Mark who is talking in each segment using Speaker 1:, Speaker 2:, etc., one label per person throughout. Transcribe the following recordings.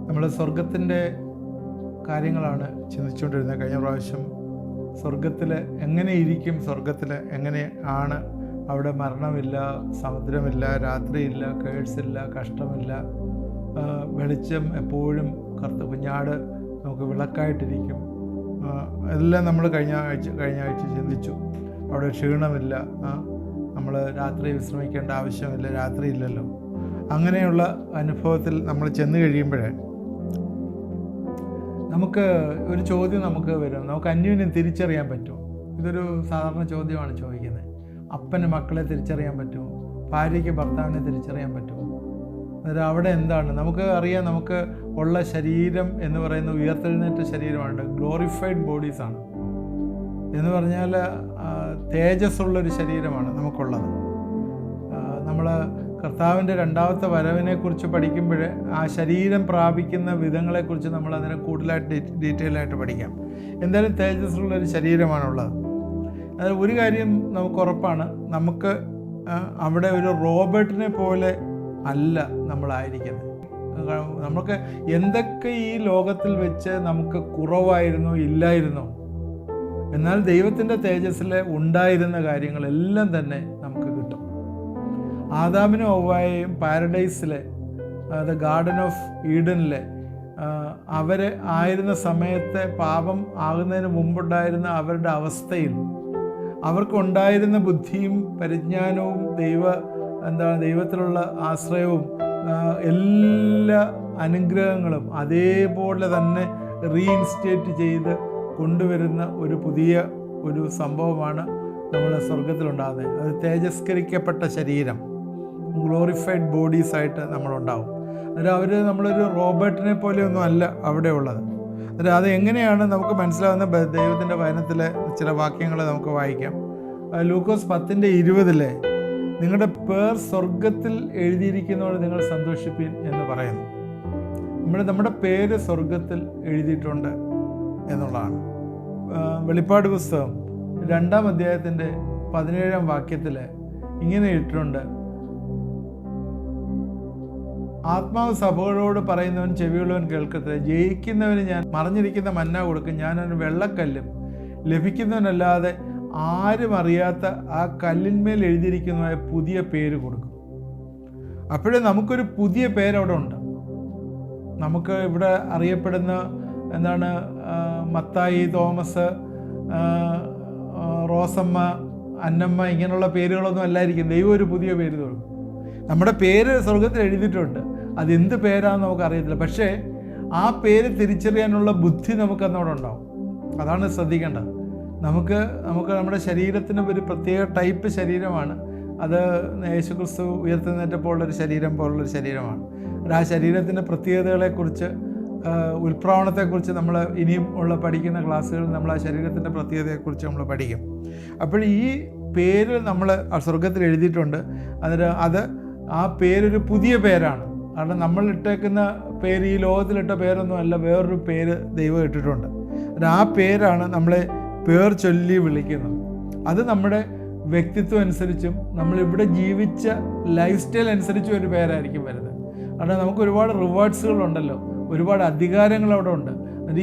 Speaker 1: നമ്മൾ സ്വർഗത്തിൻ്റെ കാര്യങ്ങളാണ് ചിന്തിച്ചുകൊണ്ടിരുന്നത്. കഴിഞ്ഞ പ്രാവശ്യം സ്വർഗത്തിൽ എങ്ങനെ ഇരിക്കും, സ്വർഗത്തിൽ എങ്ങനെ ആണ്, അവിടെ മരണമില്ല, സമുദ്രമില്ല, രാത്രിയില്ല, കേഴ്സില്ല, കഷ്ടമില്ല, വെളിച്ചം എപ്പോഴും കുഞ്ഞാട് നമുക്ക് വിളക്കായിട്ടിരിക്കും. എല്ലാം നമ്മൾ കഴിഞ്ഞ ആഴ്ച ചിന്തിച്ചു. അവിടെ ക്ഷീണമില്ല, നമ്മൾ രാത്രി വിശ്രമിക്കേണ്ട ആവശ്യമില്ല, രാത്രി ഇല്ലല്ലോ. അങ്ങനെയുള്ള അനുഭവത്തിൽ നമ്മൾ ചെന്ന് കഴിയുമ്പോഴേ നമുക്ക് ഒരു ചോദ്യം നമുക്ക് വരും, നമുക്ക് അന്യോന്യം തിരിച്ചറിയാൻ പറ്റുമോ? ഇതൊരു സാധാരണ ചോദ്യമാണ് ചോദിക്കുന്നത്. അപ്പന് മക്കളെ തിരിച്ചറിയാൻ പറ്റുമോ? ഭാര്യയ്ക്ക് ഭർത്താവിനെ തിരിച്ചറിയാൻ പറ്റുമോ? അന്നേരം അവിടെ എന്താണ് നമുക്ക് അറിയാം, നമുക്ക് ഉള്ള ശരീരം എന്ന് പറയുന്നത് ഉയർത്തെഴുന്നേറ്റ ശരീരമാണ്, ഗ്ലോറിഫൈഡ് ബോഡീസാണ്. എന്ന് പറഞ്ഞാൽ തേജസ്സുള്ളൊരു ശരീരമാണ് നമുക്കുള്ളത്. നമ്മൾ കർത്താവിൻ്റെ രണ്ടാമത്തെ വരവിനെക്കുറിച്ച് പഠിക്കുമ്പോൾ ആ ശരീരം പ്രാപിക്കുന്ന വിധങ്ങളെക്കുറിച്ച് നമ്മൾ അതിനെ കൂടുതലായിട്ട് ഡീറ്റെയിൽ ആയിട്ട് പഠിക്കാം. എന്തായാലും തേജസ്സുള്ളൊരു ശരീരമാണുള്ളത്. അത് ഒരു കാര്യം നമുക്ക് ഉറപ്പാണ്, നമുക്ക് അവിടെ ഒരു റോബോട്ടിനെ പോലെ അല്ല നമ്മളായിരിക്കുന്നത്. നമുക്ക് എന്തൊക്കെ ഈ ലോകത്തിൽ വെച്ച് നമുക്ക് കുറവായിരുന്നോ ഇല്ലായിരുന്നോ, എന്നാൽ ദൈവത്തിൻ്റെ തേജസ്സിൽ ഉണ്ടായിരുന്ന കാര്യങ്ങളെല്ലാം തന്നെ നമുക്ക് കിട്ടും. ആദാമിനും ഹവ്വായെയും പാരഡൈസിലെ, അത് ഗാർഡൻ ഓഫ് ഈഡനിലെ അവർ ആയിരുന്ന സമയത്തെ പാപം ആകുന്നതിന് മുമ്പുണ്ടായിരുന്ന അവരുടെ അവസ്ഥയിൽ അവർക്കുണ്ടായിരുന്ന ബുദ്ധിയും പരിജ്ഞാനവും ദൈവത്തിലുള്ള ആശ്രയവും എല്ലാ അനുഗ്രഹങ്ങളും അതേപോലെ തന്നെ റീഇൻസ്റ്റേറ്റ് ചെയ്ത് കൊണ്ടുവരുന്ന ഒരു സംഭവമാണ് നമ്മുടെ സ്വർഗത്തിലുണ്ടാകുന്നത്. ഒരു തേജസ്കരിക്കപ്പെട്ട ശരീരം, ഗ്ലോറിഫൈഡ് ബോഡീസായിട്ട് നമ്മളുണ്ടാവും. അന്നേരം നമ്മളൊരു റോബോട്ടിനെ പോലെയൊന്നും അല്ല അവിടെ ഉള്ളത്. അന്നേരം അത് എങ്ങനെയാണ് നമുക്ക് മനസ്സിലാവുന്ന ദൈവത്തിൻ്റെ വചനത്തിലെ ചില വാക്യങ്ങൾ നമുക്ക് വായിക്കാം. ലൂക്കോസ് 10:20 നിങ്ങളുടെ പേർ സ്വർഗത്തിൽ എഴുതിയിരിക്കുന്നതോടെ നിങ്ങൾ സന്തോഷിപ്പീൻ എന്ന് പറയുന്നു. നമ്മുടെ പേര് സ്വർഗത്തിൽ എഴുതിയിട്ടുണ്ട് എന്നുള്ളതാണ്. വെളിപ്പാട് പുസ്തകം 2-ാം അധ്യായത്തിൻ്റെ 17-ാം വാക്യത്തിൽ ഇങ്ങനെ ഇട്ടിട്ടുണ്ട്: ആത്മാവ് സഭകളോട് പറയുന്നവൻ ചെവിയുള്ളവൻ കേൾക്കട്ടെ. ജയിക്കുന്നവന് ഞാൻ മറഞ്ഞിരിക്കുന്ന മന്ന കൊടുക്കും, ഞാനൊരു വെള്ളക്കല്ലും ലഭിക്കുന്നവനല്ലാതെ ആരും അറിയാത്ത ആ കല്ലിന്മേൽ എഴുതിയിരിക്കുന്നതായ പുതിയ പേര് കൊടുക്കും. അപ്പോഴേ നമുക്കൊരു പുതിയ പേരവിടെ ഉണ്ട്. നമുക്ക് ഇവിടെ അറിയപ്പെടുന്ന എന്താണ്, മത്തായി, തോമസ്, റോസമ്മ, അന്നമ്മ, ഇങ്ങനെയുള്ള പേരുകളൊന്നും അല്ലായിരിക്കും. ദൈവം ഒരു പുതിയ പേര് കൊടുക്കും. നമ്മുടെ പേര് സ്വർഗത്തിൽ എഴുതിയിട്ടുണ്ട്, അതെന്ത് പേരാണെന്ന് നമുക്ക് അറിയത്തില്ല. പക്ഷേ ആ പേര് തിരിച്ചറിയാനുള്ള ബുദ്ധി നമുക്കന്നവിടെ ഉണ്ടാവും. അതാണ് ശ്രദ്ധിക്കേണ്ടത്. നമുക്ക് നമ്മുടെ ശരീരത്തിന് ഒരു പ്രത്യേക ടൈപ്പ് ശരീരമാണ്. അത് യേശുക്രിസ്തു ഉയർത്തെഴുന്നേറ്റപ്പോഴുള്ളൊരു ശരീരം പോലുള്ളൊരു ശരീരമാണ്. ആ ശരീരത്തിൻ്റെ പ്രത്യേകതകളെക്കുറിച്ച്, ഉൽപ്രാവണത്തെക്കുറിച്ച് നമ്മൾ ഇനിയും പഠിക്കുന്ന ക്ലാസ്സുകളിൽ നമ്മൾ ആ ശരീരത്തിൻ്റെ പ്രത്യേകതയെക്കുറിച്ച് നമ്മൾ പഠിക്കും. അപ്പോൾ ഈ പേര് നമ്മൾ സ്വർഗത്തിൽ എഴുതിയിട്ടുണ്ട്. അത് ആ പേരൊരു പുതിയ പേരാണ്. കാരണം നമ്മൾ ഇട്ടേക്കുന്ന പേര് ഈ ലോകത്തിലിട്ട പേരൊന്നും അല്ല, വേറൊരു പേര് ദൈവം ഇട്ടിട്ടുണ്ട്. ആ പേരാണ് നമ്മളെ പേർ ചൊല്ലി വിളിക്കുന്നത്. അത് നമ്മുടെ വ്യക്തിത്വം അനുസരിച്ചും നമ്മളിവിടെ ജീവിച്ച ലൈഫ് സ്റ്റൈൽ അനുസരിച്ചും ഒരു പേരായിരിക്കും വരുന്നത്. കാരണം നമുക്ക് ഒരുപാട് റിവാർഡ്സുകളുണ്ടല്ലോ, ഒരുപാട് അധികാരങ്ങൾ അവിടെ ഉണ്ട്.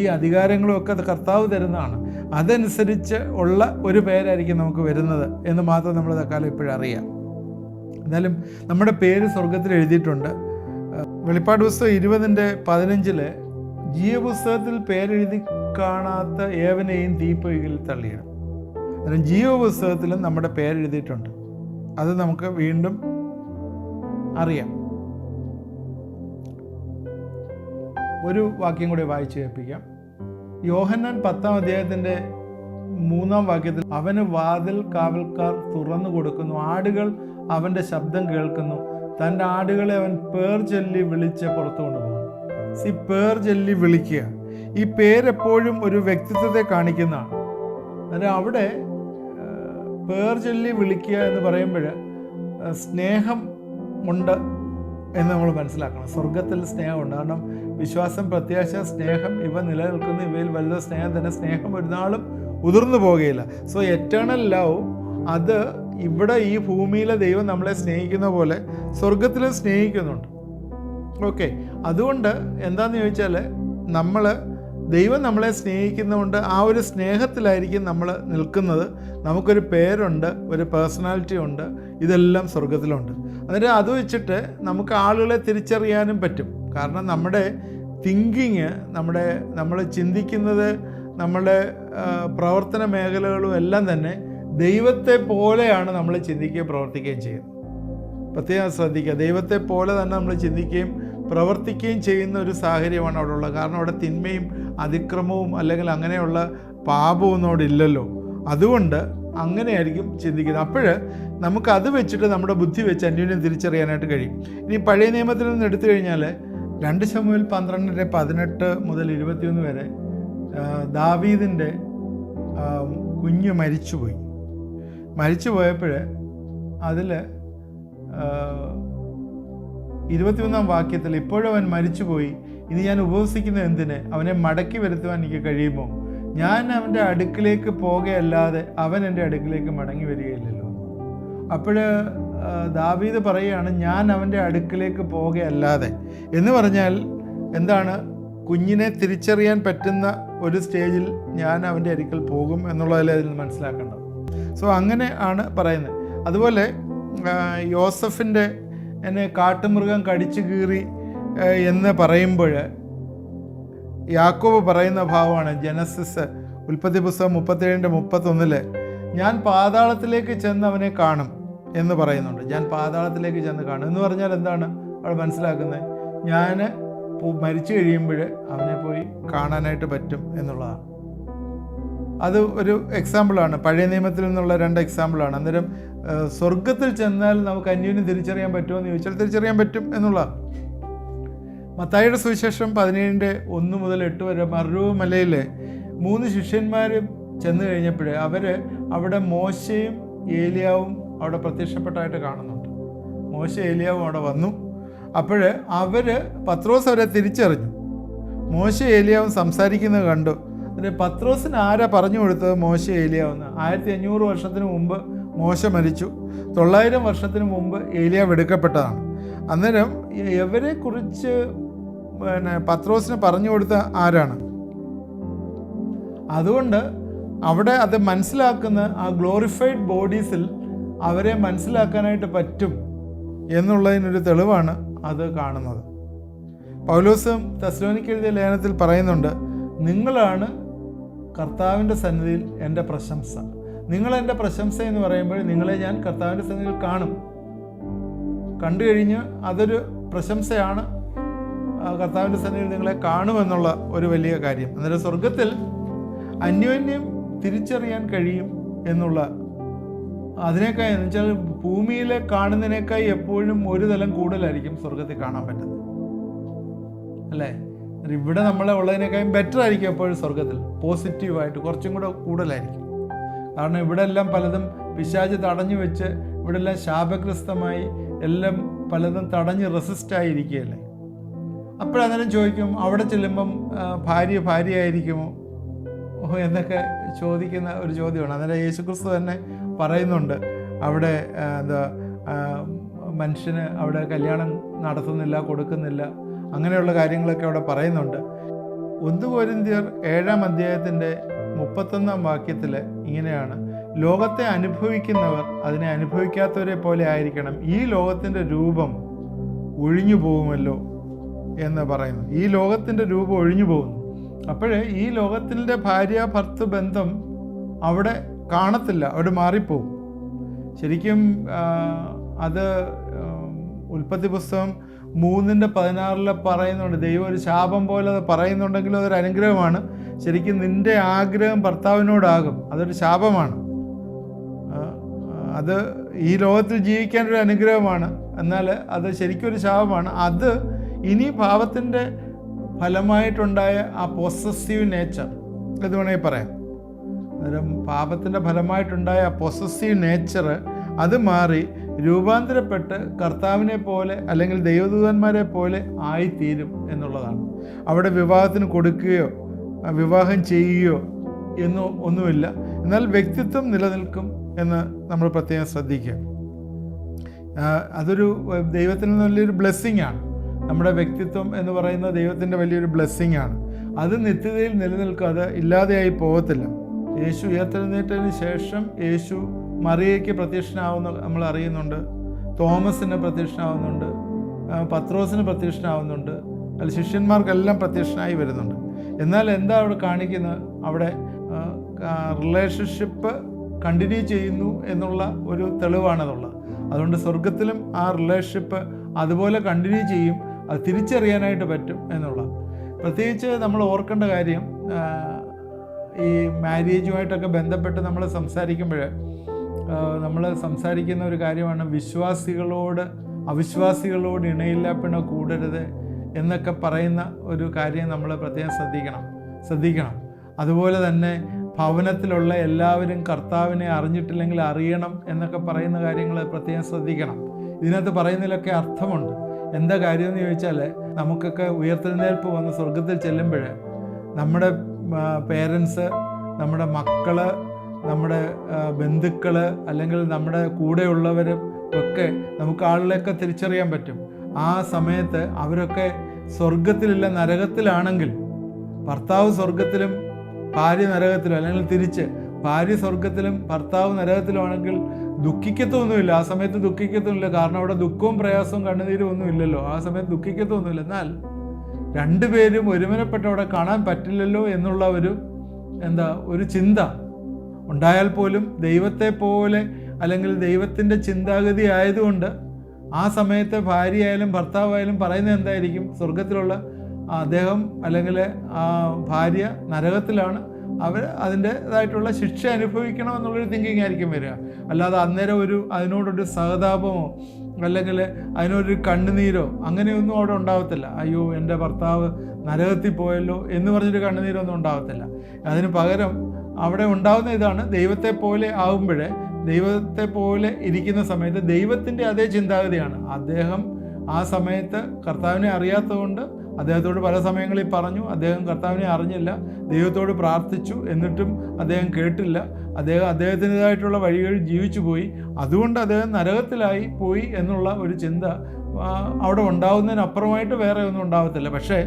Speaker 1: ഈ അധികാരങ്ങളും ഒക്കെ കർത്താവ് തരുന്നതാണ്. അതനുസരിച്ച് ഉള്ള ഒരു പേരായിരിക്കും നമുക്ക് വരുന്നത് എന്ന് മാത്രം നമ്മൾ തൽക്കാലം ഇപ്പോഴറിയാം. എന്നാലും നമ്മുടെ പേര് സ്വർഗത്തിൽ എഴുതിയിട്ടുണ്ട്. വെളിപ്പാട് പുസ്തകം 20:15 ജീവപുസ്തകത്തിൽ പേരെഴുതി കാണാത്ത ഏവനെയും തീപ്പൊയ്കയിൽ തള്ളിയിടും. അന്നേരം ജീവപുസ്തകത്തിലും നമ്മുടെ പേരെഴുതിയിട്ടുണ്ട്. അത് നമുക്ക് വീണ്ടും അറിയാം. ഒരു വാക്യം കൂടി വായിച്ചു കേൾപ്പിക്കാം. യോഹന്നാൻ 10-ാം അധ്യായത്തിൻ്റെ 3-ാം വാക്യത്തിൽ അവന് വാതിൽ കാവൽക്കാർ തുറന്നു കൊടുക്കുന്നു, ആടുകൾ അവൻ്റെ ശബ്ദം കേൾക്കുന്നു, തൻ്റെ ആടുകളെ അവൻ പേർ ചൊല്ലി വിളിച്ച് പുറത്തു കൊണ്ടുപോകും. പേർ ചൊല്ലി വിളിക്കുക, ഈ പേരെപ്പോഴും ഒരു വ്യക്തിത്വത്തെ കാണിക്കുന്നതാണ്. അന്നേരം അവിടെ പേർ ചൊല്ലി വിളിക്കുക എന്ന് പറയുമ്പോൾ സ്നേഹം ഉണ്ട് എന്ന് നമ്മൾ മനസ്സിലാക്കണം. സ്വർഗത്തിൽ സ്നേഹമുണ്ട്. കാരണം വിശ്വാസം, പ്രത്യാശ, സ്നേഹം ഇവ നിലനിൽക്കുന്ന, ഇവയിൽ വലുത സ്നേഹം തന്നെ. സ്നേഹം ഒരു നാളും ഉതിർന്നു പോകുകയില്ല. സോ എറ്റേണൽ ലവ്, അത് ഇവിടെ ഈ ഭൂമിയിലെ ദൈവം നമ്മളെ സ്നേഹിക്കുന്ന പോലെ സ്വർഗത്തിൽ സ്നേഹിക്കുന്നുണ്ട്. ഓക്കെ, അതുകൊണ്ട് എന്താണെന്ന് ചോദിച്ചാൽ ദൈവം നമ്മളെ സ്നേഹിക്കുന്നതുകൊണ്ട് ആ ഒരു സ്നേഹത്തിലായിരിക്കും നമ്മൾ നിൽക്കുന്നത്. നമുക്കൊരു പേരുണ്ട്, ഒരു പേഴ്സണാലിറ്റി ഉണ്ട്, ഇതെല്ലാം സ്വർഗത്തിലുണ്ട്. എന്നിട്ട് അത് വെച്ചിട്ട് നമുക്ക് ആളുകളെ തിരിച്ചറിയാനും പറ്റും. കാരണം നമ്മുടെ തിങ്കിങ്, നമ്മൾ ചിന്തിക്കുന്നത്, നമ്മുടെ പ്രവർത്തന മേഖലകളും എല്ലാം തന്നെ ദൈവത്തെ പോലെയാണ് നമ്മൾ ചിന്തിക്കുകയും പ്രവർത്തിക്കുകയും ചെയ്യുന്നത്. പ്രത്യേകം ശ്രദ്ധിക്കുക, ദൈവത്തെ പോലെ തന്നെ നമ്മൾ ചിന്തിക്കുകയും പ്രവർത്തിക്കുകയും ചെയ്യുന്ന ഒരു സാഹചര്യമാണ് അവിടെ ഉള്ളത്. കാരണം അവിടെ തിന്മയും അതിക്രമവും അല്ലെങ്കിൽ അങ്ങനെയുള്ള പാപമൊന്നും അവിടെ ഇല്ലല്ലോ. അതുകൊണ്ട് അങ്ങനെയായിരിക്കും ചിന്തിക്കുന്നത്. അപ്പോൾ നമുക്കത് വെച്ചിട്ട് നമ്മുടെ ബുദ്ധി വെച്ച് അന്യോന്യം തിരിച്ചറിയാനായിട്ട് കഴിയും. ഇനി പഴയ നിയമത്തിൽ നിന്ന് എടുത്തു കഴിഞ്ഞാൽ 2 ശമൂവേൽ 12:18 മുതൽ 21 വരെ ദാവീദിൻ്റെ കുഞ്ഞ് മരിച്ചു പോയപ്പോൾ അതിൽ 21-ാം വാക്യത്തിൽ, ഇപ്പോഴും അവൻ മരിച്ചുപോയി, ഇനി ഞാൻ ഉപവസിക്കുന്ന എന്തിന്? അവനെ മടക്കി വരുത്തുവാൻ എനിക്ക് കഴിയുമോ? ഞാൻ അവൻ്റെ അടുക്കിലേക്ക് പോകുകയല്ലാതെ അവൻ എൻ്റെ അടുക്കിലേക്ക് മടങ്ങി വരികയില്ലല്ലോ. അപ്പോൾ ദാവീദ് പറയുകയാണ്, ഞാൻ അവൻ്റെ അടുക്കിലേക്ക് പോകുകയല്ലാതെ എന്ന് പറഞ്ഞാൽ എന്താണ്? കുഞ്ഞിനെ തിരിച്ചറിയാൻ പറ്റുന്ന ഒരു സ്റ്റേജിൽ ഞാൻ അവൻ്റെ അടുക്കൽ പോകും എന്നുള്ളതല്ലേ അതിൽ നിന്ന് മനസ്സിലാക്കേണ്ടത്. സോ അങ്ങനെ ആണ് പറയുന്നത്. അതുപോലെ യോസഫിൻ്റെ എന്നെ കാട്ടുമൃഗം കടിച്ചു കീറി എന്ന് പറയുമ്പോൾ യാക്കോബ് പറയുന്ന ഭാവമാണ് ജനസിസ് ഉൽപ്പത്തി പുസ്തകം 37:31 ഞാൻ പാതാളത്തിലേക്ക് ചെന്ന് അവനെ കാണും എന്ന് പറയുന്നുണ്ട്. ഞാൻ പാതാളത്തിലേക്ക് ചെന്ന് കാണും എന്ന് പറഞ്ഞാൽ എന്താണ് അവിടെ മനസ്സിലാക്കുന്നത്? ഞാൻ മരിച്ചു കഴിയുമ്പോൾ അവനെ പോയി കാണാനായിട്ട് പറ്റും എന്നുള്ളതാണ്. അത് ഒരു എക്സാമ്പിളാണ്, പഴയ നിയമത്തിൽ നിന്നുള്ള 2 എക്സാമ്പിളാണ്. അന്നേരം സ്വർഗത്തിൽ ചെന്നാൽ നമുക്ക് അന്യോന്യം തിരിച്ചറിയാൻ പറ്റുമോ എന്ന് ചോദിച്ചാൽ തിരിച്ചറിയാൻ പറ്റും എന്നുള്ളതാണ്. മത്തായിയുടെ സുവിശേഷം 17:1 മുതൽ 8 വരെ മറുമലയിലെ 3 ശിഷ്യന്മാർ ചെന്ന് കഴിഞ്ഞപ്പോൾ അവിടെ മോശയും ഏലിയാവും അവിടെ പ്രത്യക്ഷപ്പെട്ടായിട്ട് കാണുന്നുണ്ട്. മോശ ഏലിയാവും അവിടെ വന്നു. അപ്പോൾ പത്രോസ് അവരെ തിരിച്ചറിഞ്ഞു. മോശ ഏലിയാവും സംസാരിക്കുന്നത് കണ്ടു. എന്നിട്ട് പത്രോസിന് ആരാ പറഞ്ഞു കൊടുത്തത്? മോശ ഏലിയാവെന്ന്. 1500 വർഷത്തിന് മുമ്പ് മോശ മരിച്ചു, 900 വർഷത്തിന് മുമ്പ് ഏലിയാവ് എടുക്കപ്പെട്ടതാണ്. അന്നേരം ഇവരെക്കുറിച്ച് പത്രോസിന് പറഞ്ഞു കൊടുത്ത ആരാണ്? അതുകൊണ്ട് അവിടെ അത് മനസ്സിലാക്കുന്ന ആ ഗ്ലോറിഫൈഡ് ബോഡീസിൽ അവരെ മനസ്സിലാക്കാനായിട്ട് പറ്റും എന്നുള്ളതിനൊരു തെളിവാണ് അത് കാണുന്നത്. പൗലോസും തെസ്സലോനിക്ക എഴുതിയ ലേഖനത്തിൽ പറയുന്നുണ്ട്, നിങ്ങളാണ് കർത്താവിൻ്റെ സന്നിധിയിൽ എൻ്റെ പ്രശംസ. നിങ്ങളെൻ്റെ പ്രശംസ എന്ന് പറയുമ്പോൾ നിങ്ങളെ ഞാൻ കർത്താവിൻ്റെ സന്നിധിയിൽ കാണും. കണ്ടു കഴിഞ്ഞ് അതൊരു പ്രശംസയാണ്. കർത്താവിൻ്റെ സന്നിധിയിൽ നിങ്ങളെ കാണുമെന്നുള്ള ഒരു വലിയ കാര്യം. അന്നേരം സ്വർഗത്തിൽ അന്യോന്യം തിരിച്ചറിയാൻ കഴിയും എന്നുള്ള അതിനേക്കാൾ എന്ന് വെച്ചാൽ ഭൂമിയിലെ കാണുന്നതിനേക്കായി എപ്പോഴും ഒരു തലം കൂടുതലായിരിക്കും സ്വർഗത്തിൽ കാണാൻ പറ്റുന്നത്, അല്ലേ? ഇവിടെ നമ്മളെ ഉള്ളതിനേക്കാളും ബെറ്റർ ആയിരിക്കും എപ്പോഴും സ്വർഗത്തിൽ, പോസിറ്റീവായിട്ട് കുറച്ചും കൂടെ കൂടുതലായിരിക്കും. കാരണം ഇവിടെ എല്ലാം പലതും പിശാച് തടഞ്ഞു വെച്ച് ഇവിടെ എല്ലാം ശാപഗ്രസ്തമായി എല്ലാം പലതും തടഞ്ഞ് റെസിസ്റ്റായിരിക്കുകയല്ലേ. അപ്പോഴന്നേരം ചോദിക്കും, അവിടെ ചെല്ലുമ്പം ഭാര്യയായിരിക്കുമോ എന്നൊക്കെ ചോദിക്കുന്ന ഒരു ചോദ്യമാണ്. അന്നേരം യേശുക്രിസ്തു തന്നെ പറയുന്നുണ്ട്, അവിടെ മനുഷ്യന് അവിടെ കല്യാണം നടത്തുന്നില്ല, കൊടുക്കുന്നില്ല, അങ്ങനെയുള്ള കാര്യങ്ങളൊക്കെ അവിടെ പറയുന്നുണ്ട്. 1 കൊരിന്ത്യർ 7-ാം അധ്യായത്തിൻ്റെ 31-ാം വാക്യത്തിൽ ഇങ്ങനെയാണ്, ലോകത്തെ അനുഭവിക്കുന്നവർ അതിനെ അനുഭവിക്കാത്തവരെ പോലെ ആയിരിക്കണം, ഈ ലോകത്തിൻ്റെ രൂപം ഒഴിഞ്ഞു പോകുമല്ലോ എന്ന് പറയുന്നു. ഈ ലോകത്തിൻ്റെ രൂപം ഒഴിഞ്ഞു പോകുന്നു. അപ്പോഴേ ഈ ലോകത്തിൻ്റെ ഭാര്യ ഭർത്തൃ ബന്ധം അവിടെ കാണത്തില്ല, അവിടെ മാറിപ്പോകും. ശരിക്കും അത് ഉൽപ്പത്തി പുസ്തകം 3:16 പറയുന്നുണ്ട്, ദൈവം ഒരു ശാപം പോലെ അത് പറയുന്നുണ്ടെങ്കിലും അതൊരു അനുഗ്രഹമാണ്. ശരിക്കും നിൻ്റെ ആഗ്രഹം ഭർത്താവിനോടാകും, അതൊരു ശാപമാണ്. അത് ഈ ലോകത്തിൽ ജീവിക്കാനൊരു അനുഗ്രഹമാണ്, എന്നാൽ അത് ശരിക്കും ഒരു ശാപമാണ്. അത് ഇനി പാപത്തിൻ്റെ ഫലമായിട്ടുണ്ടായ ആ പൊസസീവ് നേച്ചർ ഇത് വേണമെങ്കിൽ പറയാം. അന്നേരം പാപത്തിൻ്റെ ഫലമായിട്ടുണ്ടായ ആ പൊസസീവ് നേച്ചർ അത് മാറി രൂപാന്തരപ്പെട്ട് കർത്താവിനെ പോലെ അല്ലെങ്കിൽ ദൈവദൂതന്മാരെ പോലെ ആയിത്തീരും എന്നുള്ളതാണ്. അവിടെ വിവാഹത്തിന് കൊടുക്കുകയോ വിവാഹം ചെയ്യുകയോ ഒന്നുമില്ല, എന്നാൽ വ്യക്തിത്വം നിലനിൽക്കും എന്ന് നമ്മൾ പ്രത്യേകം ശ്രദ്ധിക്കുക. അതൊരു ദൈവത്തിൽ നിന്ന് വലിയൊരു ബ്ലെസ്സിങ് ആണ്. നമ്മുടെ വ്യക്തിത്വം എന്ന് പറയുന്നത് ദൈവത്തിൻ്റെ വലിയൊരു ബ്ലെസ്സിങ് ആണ്. അത് നിത്യതയിൽ നിലനിൽക്കും, അത് ഇല്ലാതെയായി പോകത്തില്ല. യേശു ഉയർത്തെഴുന്നേറ്റതിന് ശേഷം യേശു മറിയയ്ക്ക് പ്രത്യക്ഷനാവുന്ന നമ്മൾ അറിയുന്നുണ്ട്, തോമസിന് പ്രത്യക്ഷനാവുന്നുണ്ട്, പത്രോസിന് പ്രത്യക്ഷനാവുന്നുണ്ട്, അല്ല ശിഷ്യന്മാർക്കെല്ലാം പ്രത്യക്ഷനായി വരുന്നുണ്ട്. എന്നാൽ എന്താ അവിടെ കാണിക്കുന്നത്? അവിടെ റിലേഷൻഷിപ്പ് കണ്ടിന്യൂ ചെയ്യുന്നു എന്നുള്ള ഒരു തെളിവാണതുള്ളത്. അതുകൊണ്ട് സ്വർഗത്തിലും ആ റിലേഷൻഷിപ്പ് അതുപോലെ കണ്ടിന്യൂ ചെയ്യും, അത് തിരിച്ചറിയാനായിട്ട് പറ്റും എന്നുള്ള. പ്രത്യേകിച്ച് നമ്മൾ ഓർക്കേണ്ട കാര്യം, ഈ മാരേജുമായിട്ടൊക്കെ ബന്ധപ്പെട്ട് നമ്മൾ സംസാരിക്കുന്ന ഒരു കാര്യമാണ് വിശ്വാസികളോട് അവിശ്വാസികളോട് ഇണയില്ലാപ്പിണ കൂടരുത് എന്നൊക്കെ പറയുന്ന ഒരു കാര്യം നമ്മൾ പ്രത്യേകം ശ്രദ്ധിക്കണം. അതുപോലെ തന്നെ ഭവനത്തിലുള്ള എല്ലാവരും കർത്താവിനെ അറിഞ്ഞിട്ടില്ലെങ്കിൽ അറിയണം എന്നൊക്കെ പറയുന്ന കാര്യങ്ങൾ പ്രത്യേകം ശ്രദ്ധിക്കണം. ഇതിനകത്ത് പറയുന്നതിലൊക്കെ അർത്ഥമുണ്ട്. എന്താ കാര്യമെന്ന് ചോദിച്ചാൽ, നമുക്കൊക്കെ ഉയർത്തെഴുന്നേൽപ്പ് വന്ന് സ്വർഗത്തിൽ ചെല്ലുമ്പോൾ നമ്മുടെ പേരൻസ്, നമ്മുടെ മക്കൾ, നമ്മുടെ ബന്ധുക്കൾ, അല്ലെങ്കിൽ നമ്മുടെ കൂടെയുള്ളവരും ഒക്കെ നമുക്ക് ആളിലൊക്കെ തിരിച്ചറിയാൻ പറ്റും. ആ സമയത്ത് അവരൊക്കെ സ്വർഗത്തിലില്ല നരകത്തിലാണെങ്കിൽ, ഭർത്താവ് സ്വർഗത്തിലും ഭാര്യ നരകത്തിലും, അല്ലെങ്കിൽ തിരിച്ച് ഭാര്യ സ്വർഗത്തിലും ഭർത്താവ് നരകത്തിലുമാണെങ്കിൽ ദുഃഖിക്കത്തൊന്നുമില്ല. ആ സമയത്ത് ദുഃഖിക്കത്തൊന്നുമില്ല, കാരണം അവിടെ ദുഃഖവും പ്രയാസവും കണ്ണുനീരും ഒന്നും ഇല്ലല്ലോ. ആ സമയത്ത് ദുഃഖിക്കത്തൊന്നുമില്ല. എന്നാൽ രണ്ടുപേരും ഒരുമനപ്പെട്ട് അവിടെ കാണാൻ പറ്റില്ലല്ലോ എന്നുള്ള ഒരു ചിന്ത ഉണ്ടായാൽ പോലും ദൈവത്തെ പോലെ അല്ലെങ്കിൽ ദൈവത്തിൻ്റെ ചിന്താഗതി ആയതുകൊണ്ട് ആ സമയത്ത് ഭാര്യയായാലും ഭർത്താവായാലും പറയുന്നത് എന്തായിരിക്കും? സ്വർഗത്തിലുള്ള അദ്ദേഹം അല്ലെങ്കിൽ ആ ഭാര്യ നരകത്തിലാണ്, അവർ അതിൻ്റെതായിട്ടുള്ള ശിക്ഷ അനുഭവിക്കണം എന്നുള്ളൊരു തിങ്കിങ് ആയിരിക്കും വരിക. അല്ലാതെ അന്നേരം അതിനോടൊരു സഹതാപമോ അല്ലെങ്കിൽ അതിനൊരു കണ്ണുനീരോ അങ്ങനെയൊന്നും അവിടെ ഉണ്ടാവത്തില്ല. അയ്യോ എൻ്റെ ഭർത്താവ് നരകത്തിൽ പോയല്ലോ എന്ന് പറഞ്ഞൊരു കണ്ണുനീരൊന്നും ഉണ്ടാവത്തില്ല. അതിന് പകരം അവിടെ ഉണ്ടാകുന്ന ഇതാണ്, ദൈവത്തെ പോലെ ആകുമ്പോഴേ, ദൈവത്തെ പോലെ ഇരിക്കുന്ന സമയത്ത് ദൈവത്തിൻ്റെ അതേ ചിന്താഗതിയാണ്. അദ്ദേഹം ആ സമയത്ത് കർത്താവിനെ അറിയാത്തതുകൊണ്ട് അദ്ദേഹത്തോട് പല സമയങ്ങളിൽ പറഞ്ഞു, അദ്ദേഹം കർത്താവിനെ അറിഞ്ഞില്ല, ദൈവത്തോട് പ്രാർത്ഥിച്ചു, എന്നിട്ടും അദ്ദേഹം കേട്ടില്ല, അദ്ദേഹത്തിൻ്റെതായിട്ടുള്ള വഴികളിൽ ജീവിച്ചു പോയി, അതുകൊണ്ട് അദ്ദേഹം നരകത്തിലായി പോയി എന്നുള്ള ഒരു ചിന്ത അവിടെ ഉണ്ടാവുന്നതിനപ്പുറമായിട്ട് വേറെ ഒന്നും ഉണ്ടാവത്തില്ല. പക്ഷേ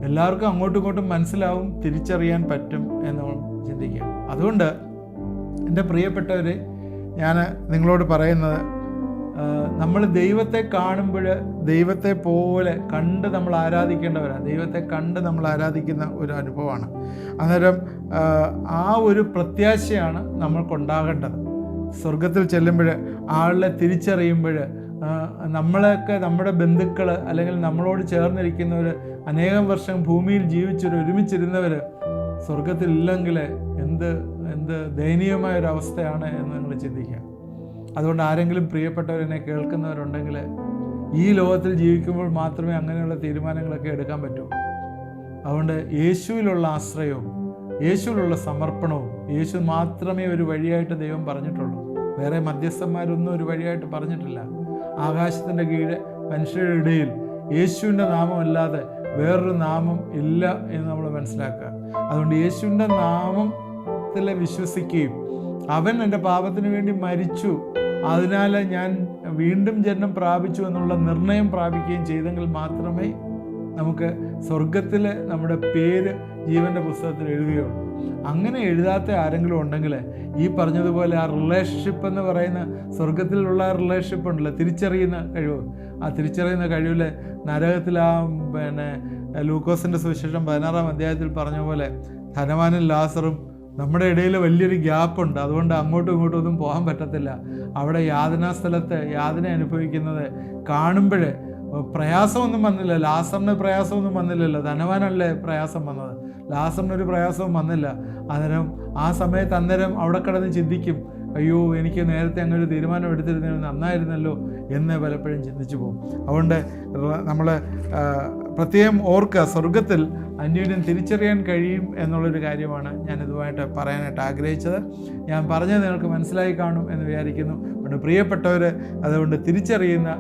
Speaker 1: എല്ലാവർക്കും അങ്ങോട്ടും ഇങ്ങോട്ടും മനസ്സിലാവും, തിരിച്ചറിയാൻ പറ്റും എന്ന് ചിന്തിക്കുക. അതുകൊണ്ട് എൻ്റെ പ്രിയപ്പെട്ടവർ, ഞാൻ നിങ്ങളോട് പറയുന്നത്, നമ്മൾ ദൈവത്തെ കാണുമ്പോൾ ദൈവത്തെ പോലെ കണ്ട് നമ്മൾ ആരാധിക്കേണ്ടവരാണ്. ദൈവത്തെ കണ്ട് നമ്മൾ ആരാധിക്കുന്ന ഒരു അനുഭവമാണ്. അന്നേരം ആ ഒരു പ്രത്യാശയാണ് നമ്മൾക്കുണ്ടാകേണ്ടത്. സ്വർഗത്തിൽ ചെല്ലുമ്പോൾ ആളെ തിരിച്ചറിയുമ്പോൾ, നമ്മളൊക്കെ നമ്മുടെ ബന്ധുക്കൾ അല്ലെങ്കിൽ നമ്മളോട് ചേർന്നിരിക്കുന്നവർ, അനേകം വർഷം ഭൂമിയിൽ ഒരുമിച്ചിരുന്നവർ സ്വർഗത്തിലില്ലെങ്കിൽ എന്ത് ദയനീയമായൊരവസ്ഥയാണ് എന്ന് നിങ്ങൾ ചിന്തിക്കുക. അതുകൊണ്ട് ആരെങ്കിലും പ്രിയപ്പെട്ടവരെന്നെ കേൾക്കുന്നവരുണ്ടെങ്കിൽ, ഈ ലോകത്തിൽ ജീവിക്കുമ്പോൾ മാത്രമേ അങ്ങനെയുള്ള തീരുമാനങ്ങളൊക്കെ എടുക്കാൻ പറ്റൂ. അതുകൊണ്ട് യേശുവിലുള്ള ആശ്രയവും യേശുവിലുള്ള സമർപ്പണവും, യേശു മാത്രമേ ഒരു വഴിയായിട്ട് ദൈവം പറഞ്ഞിട്ടുള്ളൂ. വേറെ മധ്യസ്ഥന്മാരൊന്നും ഒരു വഴിയായിട്ട് പറഞ്ഞിട്ടില്ല. ആകാശത്തിൻ്റെ കീഴെ മനുഷ്യരുടെ ഇടയിൽ യേശുവിൻ്റെ നാമമല്ലാതെ വേറൊരു നാമം ഇല്ല എന്ന് നമ്മൾ മനസ്സിലാക്കുക. അതുകൊണ്ട് യേശുവിൻ്റെ നാമത്തിൽ വിശ്വസിക്കുകയും അവൻ എൻ്റെ പാപത്തിന് വേണ്ടി മരിച്ചു, അതിനാൽ ഞാൻ വീണ്ടും ജന്മം പ്രാപിച്ചു എന്നുള്ള നിർണയം പ്രാപിക്കുകയും ചെയ്തെങ്കിൽ മാത്രമേ നമുക്ക് സ്വർഗത്തിൽ നമ്മുടെ പേര് ജീവൻ്റെ പുസ്തകത്തിൽ എഴുതുകയുള്ളൂ. അങ്ങനെ എഴുതാത്ത ആരെങ്കിലും ഉണ്ടെങ്കിൽ, ഈ പറഞ്ഞതുപോലെ ആ റിലേഷൻഷിപ്പ് എന്ന് പറയുന്ന സ്വർഗത്തിലുള്ള റിലേഷൻഷിപ്പ് ഉണ്ടല്ലോ, തിരിച്ചറിയുന്ന കഴിവ്, ആ തിരിച്ചറിയുന്ന കഴിവിൽ നരകത്തിൽ ലൂക്കോസിൻ്റെ സുവിശേഷം 16-ാം അധ്യായത്തിൽ പറഞ്ഞ പോലെ ധനവാനും ലാസറും നമ്മുടെ ഇടയിൽ വലിയൊരു ഗ്യാപ്പുണ്ട്. അതുകൊണ്ട് അങ്ങോട്ടും ഇങ്ങോട്ടും ഒന്നും പോകാൻ പറ്റത്തില്ല. അവിടെ യാതനാ സ്ഥലത്ത് യാതന അനുഭവിക്കുന്നത് കാണുമ്പോൾ പ്രയാസമൊന്നും വന്നില്ല. ലാസറിന് പ്രയാസമൊന്നും വന്നില്ലല്ലോ, ധനവാനല്ലേ പ്രയാസം വന്നത്, ലാസറിനൊരു പ്രയാസവും വന്നില്ല. അന്നേരം ആ സമയത്ത് അവിടെ കിടന്ന് ചിന്തിക്കും, അയ്യോ എനിക്ക് നേരത്തെ അങ്ങനെ ഒരു തീരുമാനം എടുത്തിരുന്നെങ്കിൽ നന്നായിരുന്നല്ലോ എന്ന് പലപ്പോഴും ചിന്തിച്ചു പോകും. അതുകൊണ്ട് നമ്മൾ പ്രത്യേകം ഓർക്കുക, സ്വർഗത്തിൽ അന്യോന്യം തിരിച്ചറിയാൻ കഴിയും എന്നുള്ളൊരു കാര്യമാണ് ഞാൻ ഇതുമായിട്ട് പറയാനായിട്ട് ആഗ്രഹിച്ചത്. ഞാൻ പറഞ്ഞത് നിങ്ങൾക്ക് മനസ്സിലായി കാണും എന്ന് വിചാരിക്കുന്നു. അതുകൊണ്ട് പ്രിയപ്പെട്ടവർ, അതുകൊണ്ട് തിരിച്ചറിയുന്ന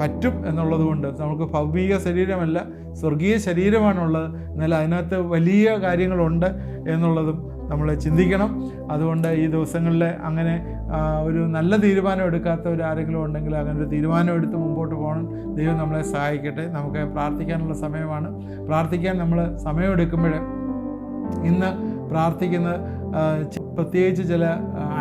Speaker 1: പറ്റും എന്നുള്ളത് കൊണ്ട്, നമുക്ക് ഭൗമിക ശരീരമല്ല സ്വർഗീയ ശരീരമാണുള്ളത്, എന്നാൽ അതിനകത്ത് വലിയ കാര്യങ്ങളുണ്ട് എന്നുള്ളതും നമ്മൾ ചിന്തിക്കണം. അതുകൊണ്ട് ഈ ദിവസങ്ങളിൽ അങ്ങനെ ഒരു നല്ല തീരുമാനം എടുക്കാത്തവർ ആരെങ്കിലും ഉണ്ടെങ്കിൽ അങ്ങനെ ഒരു തീരുമാനം എടുത്ത് മുമ്പോട്ട് പോകണം. ദൈവം നമ്മളെ സഹായിക്കട്ടെ. നമുക്ക് പ്രാർത്ഥിക്കാനുള്ള സമയമാണ്. പ്രാർത്ഥിക്കാൻ നമ്മൾ സമയമെടുക്കുമ്പോൾ ഇന്ന് പ്രാർത്ഥിക്കുന്ന പ്രത്യേകിച്ച് ചില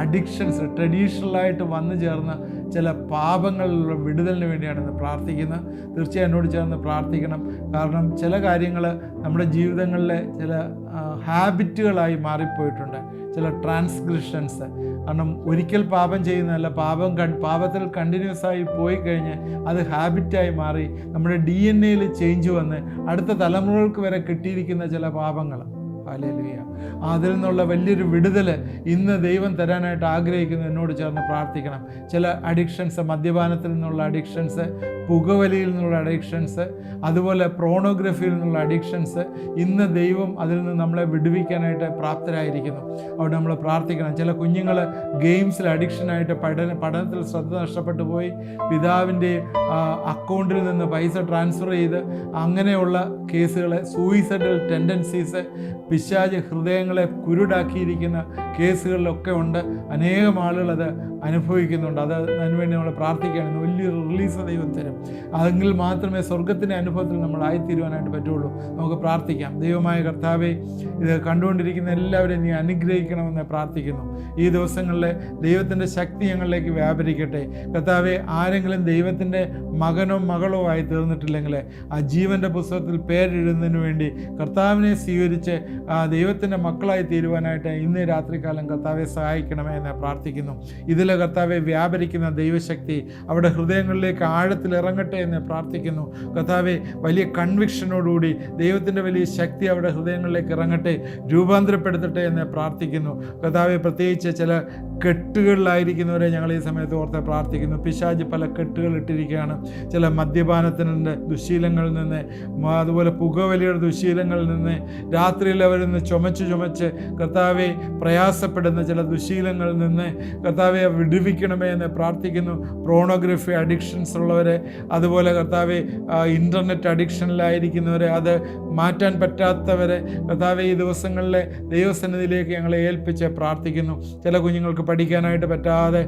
Speaker 1: അഡിക്ഷൻസ് ട്രഡീഷണലായിട്ട് വന്നു ചേർന്ന ചില പാപങ്ങളിലുള്ള വിടുതലിന് വേണ്ടിയാണ് പ്രാർത്ഥിക്കുന്നത്. തീർച്ചയായും എന്നോട് ചേർന്ന് പ്രാർത്ഥിക്കണം. കാരണം ചില കാര്യങ്ങൾ നമ്മുടെ ജീവിതങ്ങളിലെ ചില ഹാബിറ്റുകളായി മാറിപ്പോയിട്ടുണ്ട്, ചില ട്രാൻസ്ഗ്രഷൻസ്. കാരണം ഒരിക്കൽ പാപം ചെയ്യുന്നതല്ല, പാപത്തിൽ കണ്ടിന്യൂസ് ആയി പോയി കഴിഞ്ഞ് അത് ഹാബിറ്റായി മാറി നമ്മുടെ DNA ചേഞ്ച് വന്ന് അടുത്ത തലമുറകൾക്ക് വരെ കിട്ടിയിരിക്കുന്ന ചില പാപങ്ങൾ. ഹല്ലേലൂയ. അതിൽ നിന്നുള്ള വലിയൊരു വിടുതൽ ഇന്ന് ദൈവം തരാനായിട്ട് ആഗ്രഹിക്കുന്നു. എന്നോട് ചേർന്ന് പ്രാർത്ഥിക്കണം. ചില അഡിക്ഷൻസ്, മദ്യപാനത്തിൽ നിന്നുള്ള അഡിക്ഷൻസ്, പുകവലിയിൽ നിന്നുള്ള അഡിക്ഷൻസ്, അതുപോലെ പ്രോണോഗ്രഫിയിൽ നിന്നുള്ള അഡിക്ഷൻസ്, ഇന്ന് ദൈവം അതിൽ നിന്ന് നമ്മളെ വിടുവിക്കാനായിട്ട് പ്രാപ്തരായിരിക്കുന്നു. അവിടെ നമ്മൾ പ്രാർത്ഥിക്കണം. ചില കുഞ്ഞുങ്ങൾ ഗെയിംസിൽ അഡിക്ഷനായിട്ട് പഠനത്തിൽ ശ്രദ്ധ നഷ്ടപ്പെട്ടു പോയി, പിതാവിൻ്റെ അക്കൗണ്ടിൽ നിന്ന് പൈസ ട്രാൻസ്ഫർ ചെയ്ത് അങ്ങനെയുള്ള കേസുകൾ, സൂയിസൈഡൽ ടെൻഡൻസീസ്, പിശാച് ഹൃദയങ്ങളെ കുരുടാക്കിയിരിക്കുന്ന കേസുകളിലൊക്കെ ഉണ്ട്. അനേകം ആളുകൾ അത് അനുഭവിക്കുന്നുണ്ട്. അതിനുവേണ്ടി നമ്മൾ പ്രാർത്ഥിക്കുകയാണ്. വലിയൊരു റിലീസ് ദൈവം തരും. അതെങ്കിൽ മാത്രമേ സ്വർഗത്തിൻ്റെ അനുഭവത്തിൽ നമ്മൾ ആയിത്തീരുവാനായിട്ട് പറ്റുള്ളൂ. നമുക്ക് പ്രാർത്ഥിക്കാം. ദൈവമായ കർത്താവേ, ഇത് കണ്ടുകൊണ്ടിരിക്കുന്ന എല്ലാവരെയും നീ അനുഗ്രഹിക്കണമെന്ന് പ്രാർത്ഥിക്കുന്നു. ഈ ദിവസങ്ങളിൽ ദൈവത്തിൻ്റെ ശക്തി ഞങ്ങളിലേക്ക് വ്യാപരിക്കട്ടെ. കർത്താവെ, ആരെങ്കിലും ദൈവത്തിൻ്റെ മകനോ മകളോ ആയി തീർന്നിട്ടില്ലെങ്കിൽ ആ ജീവൻ്റെ പുസ്തകത്തിൽ പേരെഴുതുന്നതിന് വേണ്ടി കർത്താവിനെ സ്വീകരിച്ച് ദൈവത്തിൻ്റെ മക്കളായി തീരുവാനായിട്ട് ഇന്ന് രാത്രികാലം കർത്താവെ സഹായിക്കണമേ എന്ന് പ്രാർത്ഥിക്കുന്നു. ഇതിൽ കർത്താവെ വ്യാപരിക്കുന്ന ദൈവശക്തി അവിടെ ഹൃദയങ്ങളിലേക്ക് ആഴത്തിൽ ഇറങ്ങട്ടെ എന്ന് പ്രാർത്ഥിക്കുന്നു. കർത്താവെ, വലിയ കൺവിക്ഷനോടുകൂടി ദൈവത്തിൻ്റെ വലിയ ശക്തി അവിടെ ഹൃദയങ്ങളിലേക്ക് ഇറങ്ങട്ടെ, രൂപാന്തരപ്പെടുത്തട്ടെ എന്ന് പ്രാർത്ഥിക്കുന്നു. കർത്താവെ, പ്രത്യേകിച്ച് ചില കെട്ടുകളിലായിരിക്കുന്നവരെ ഞങ്ങൾ ഈ സമയത്ത് ഓർത്ത് പ്രാർത്ഥിക്കുന്നു. പിശാച് പല കെട്ടുകൾ ഇട്ടിരിക്കുകയാണ്. ചില മദ്യപാനത്തിൻ്റെ ദുശീലങ്ങളിൽ നിന്ന്, അതുപോലെ പുകവലിയുടെ ദുശീലങ്ങളിൽ നിന്ന്, രാത്രിയിൽ അവരിൽ നിന്ന് ചുമച്ച് കർത്താവെ പ്രയാസപ്പെടുന്ന ചില ദുശീലങ്ങളിൽ നിന്ന് കർത്താവെ വിടുവിക്കണമേ എന്ന് പ്രാർത്ഥിക്കുന്നു. പ്രോണോഗ്രഫി അഡിക്ഷൻസ് ഉള്ളവരെ, അതുപോലെ കർത്താവെ ഇൻ്റർനെറ്റ് അഡിക്ഷനിലായിരിക്കുന്നവരെ, അത് മാറ്റാൻ പറ്റാത്തവരെ കർത്താവെ ഈ ദിവസങ്ങളിലെ ദൈവസന്നിധിയിലേക്ക് ഞങ്ങളെ ഏൽപ്പിച്ച് പ്രാർത്ഥിക്കുന്നു. ചില കുഞ്ഞുങ്ങൾക്ക് പഠിക്കാനായിട്ട് പറ്റാതെ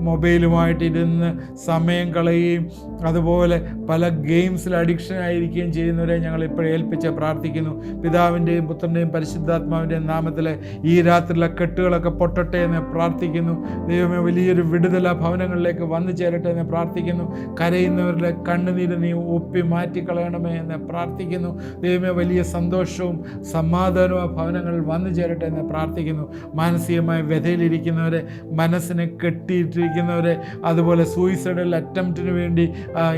Speaker 1: മൊബൈലുമായിട്ട് ഇരുന്ന് സമയം കളയുകയും അതുപോലെ പല ഗെയിംസിൽ അഡിക്ഷൻ ആയിരിക്കുകയും ചെയ്യുന്നവരെ ഞങ്ങൾ ഇപ്പോൾ ഏൽപ്പിച്ച് പ്രാർത്ഥിക്കുന്നു. പിതാവിൻ്റെയും പുത്രൻ്റെയും പരിശുദ്ധാത്മാവിൻ്റെയും നാമത്തിൽ ഈ രാത്രിയിലെ കെട്ടുകളൊക്കെ പൊട്ടട്ടെ എന്ന് പ്രാർത്ഥിക്കുന്നു. ദൈവമേ, വലിയൊരു വിടുതല ഭവനങ്ങളിലേക്ക് വന്നു ചേരട്ടെ എന്ന് പ്രാർത്ഥിക്കുന്നു. കരയുന്നവരുടെ കണ്ണുനീര് നീ ഒപ്പി മാറ്റിക്കളയണമേ എന്ന് പ്രാർത്ഥിക്കുന്നു. ദൈവമേ, വലിയ സന്തോഷവും സമാധാനവും ആ ഭവനങ്ങളിൽ വന്നു ചേരട്ടെ എന്ന് പ്രാർത്ഥിക്കുന്നു. മാനസികമായ വ്യഥയിലിരിക്കുന്നവരെ, മനസ്സിനെ കെട്ടിയിട്ടിരിക്കുന്നവരെ, അതുപോലെ സൂയിസൈഡൽ അറ്റംപ്റ്റിന് വേണ്ടി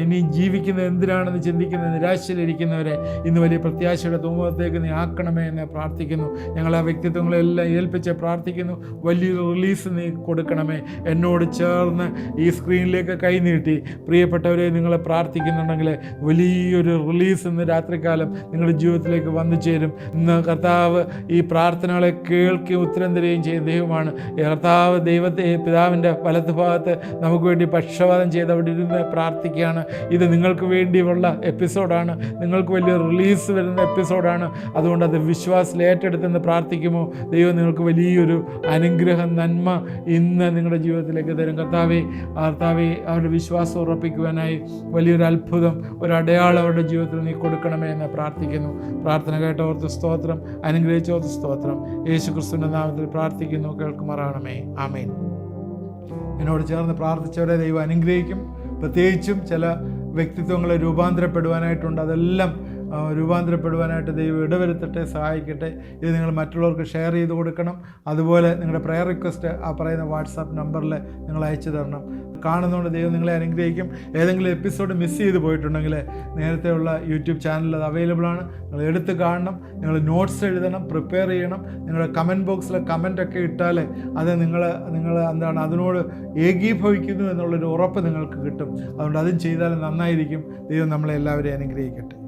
Speaker 1: ഇനി ജീവിക്കുന്നത് എന്തിനാണെന്ന് ചിന്തിക്കുന്ന നിരാശയിലിരിക്കുന്നവരെ ഇന്ന് വലിയ പ്രത്യാശയുടെ തൂമത്തേക്ക് നീ ആക്കണമേ എന്ന് പ്രാർത്ഥിക്കുന്നു. ഞങ്ങൾ ആ വ്യക്തിത്വങ്ങളെല്ലാം ഏൽപ്പിച്ച് പ്രാർത്ഥിക്കുന്നു. വലിയൊരു റിലീസ് നീ കൊടുക്കണമേ. എന്നോട് ചേർന്ന് ഈ സ്ക്രീനിലേക്ക് കൈനീട്ടി പ്രിയപ്പെട്ടവരെ നിങ്ങൾ പ്രാർത്ഥിക്കുന്നുണ്ടെങ്കിൽ വലിയൊരു റിലീസ് ഇന്ന് രാത്രികാലം നിങ്ങളുടെ ജീവിതത്തിലേക്ക് വന്നു ചേരും. ഇന്ന് കർത്താവ് ഈ പ്രാർത്ഥനകളെ കേൾക്കുകയും ഉത്തരം തരികയും ചെയ്യുന്ന ദൈവമാണ്. കർത്താവ് പിതാവിൻ്റെ വലത്തുഭാഗത്ത് നമുക്ക് വേണ്ടി പക്ഷപാതം ചെയ്ത് അവിടെ ഇരുന്ന് പ്രാർത്ഥിക്കുകയാണ്. ഇത് നിങ്ങൾക്ക് വേണ്ടിയുള്ള എപ്പിസോഡാണ്. നിങ്ങൾക്ക് വലിയ റിലീസ് വരുന്ന എപ്പിസോഡാണ്. അതുകൊണ്ട് അത് വിശ്വാസത്തിൽ ഏറ്റെടുത്തെന്ന് പ്രാർത്ഥിക്കുമോ ദൈവം നിങ്ങൾക്ക് വലിയൊരു അനുഗ്രഹം, നന്മ ഇന്ന് നിങ്ങളുടെ ജീവിതത്തിലേക്ക് തരും. കർത്താവെ അവരുടെ വിശ്വാസം ഉറപ്പിക്കുവാനായി വലിയൊരു അത്ഭുതം, ഒരു അടയാളം അവരുടെ ജീവിതത്തിൽ നീ കൊടുക്കണമേ എന്ന് പ്രാർത്ഥിക്കുന്നു. പ്രാർത്ഥന കേട്ടവർക്ക് സ്തോത്രം, അനുഗ്രഹിച്ചവർക്ക് സ്തോത്രം. യേശു ക്രിസ്തുവിൻ്റെ നാമത്തിൽ പ്രാർത്ഥിക്കുന്നു, കേൾക്കുമാറാണമേ. ആമേൻ. എന്നോട് ചേർന്ന് പ്രാർത്ഥിച്ചവരെ ദൈവം അനുഗ്രഹിക്കും. പ്രത്യേകിച്ചും ചില വ്യക്തിത്വങ്ങളെ രൂപാന്തരപ്പെടുവാനായിട്ടുണ്ട്. അതെല്ലാം രൂപാന്തരപ്പെടുവാനായിട്ട് ദൈവം ഇടവരുത്തട്ടെ, സഹായിക്കട്ടെ. ഇത് നിങ്ങൾ മറ്റുള്ളവർക്ക് ഷെയർ ചെയ്ത് കൊടുക്കണം. അതുപോലെ നിങ്ങളുടെ പ്രയർ റിക്വസ്റ്റ് ആ പറയുന്ന വാട്സാപ്പ് നമ്പറിൽ നിങ്ങൾ അയച്ചു തരണം. കാണുന്നതുകൊണ്ട് ദൈവം നിങ്ങളെ അനുഗ്രഹിക്കും. ഏതെങ്കിലും എപ്പിസോഡ് മിസ് ചെയ്ത് പോയിട്ടുണ്ടെങ്കിൽ നേരത്തെയുള്ള യൂട്യൂബ് ചാനലിൽ അത് അവൈലബിൾ ആണ്. നിങ്ങൾ എടുത്ത് കാണണം, നിങ്ങൾ നോട്ട്സ് എഴുതണം, പ്രിപ്പയർ ചെയ്യണം. നിങ്ങളുടെ കമൻറ്റ് ബോക്സിൽ കമൻറ്റൊക്കെ ഇട്ടാൽ അത് നിങ്ങൾ എന്താണ് അതിനോട് ഏകീഭവിക്കുന്നു എന്നുള്ളൊരു ഉറപ്പ് നിങ്ങൾക്ക് കിട്ടും. അതുകൊണ്ട് അതും ചെയ്താൽ നന്നായിരിക്കും. ദൈവം നമ്മളെ എല്ലാവരെയും അനുഗ്രഹിക്കട്ടെ.